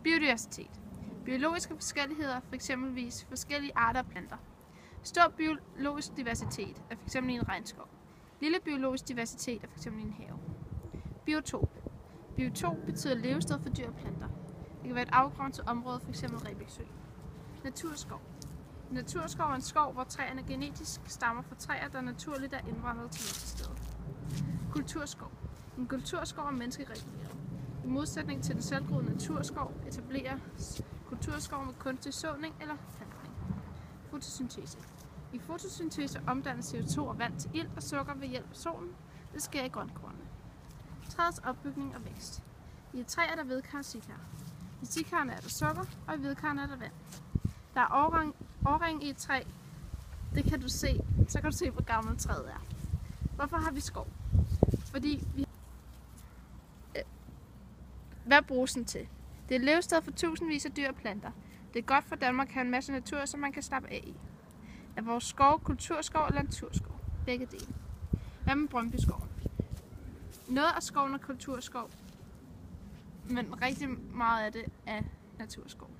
Biodiversitet. Biologiske forskelligheder, f.eks. forskellige arter af planter. Stor biologisk diversitet er f.eks. i en regnskov. Lille biologisk diversitet er f.eks. i en have. Biotop. Biotop betyder levested for dyr og planter. Det kan være et afgrænset område, f.eks. Rebæk Sø. Naturskov. En naturskov er en skov, hvor træerne genetisk stammer fra træer, der naturligt er indvandret til levestedet. Kulturskov. En kulturskov er menneskereguleret. I modsætning til den selvgroede naturskov etableres kulturskov med kunstig såning eller plantning. Fotosyntese. I fotosyntese omdannes CO2 og vand til ilt og sukker ved hjælp af solen. Det sker i grønkornene. Træets opbygning og vækst. I et træ er der vedkar og sikar. I sikarerne er der sukker, og i vedkarrene er der vand. Der er årring i et træ. Det kan du se. Så kan du se, hvor gammelt træet er. Hvorfor har vi skov? Fordi vi... Hvad bruges den til? Det er et levested for tusindvis af dyr og planter. Det er godt for Danmark at have en masse natur, som man kan slappe af i. Er vores skov kulturskov eller naturskov? Begge dele. Hvad med Brøndbyskoven? Noget af skoven er kulturskov, men rigtig meget af det er naturskov.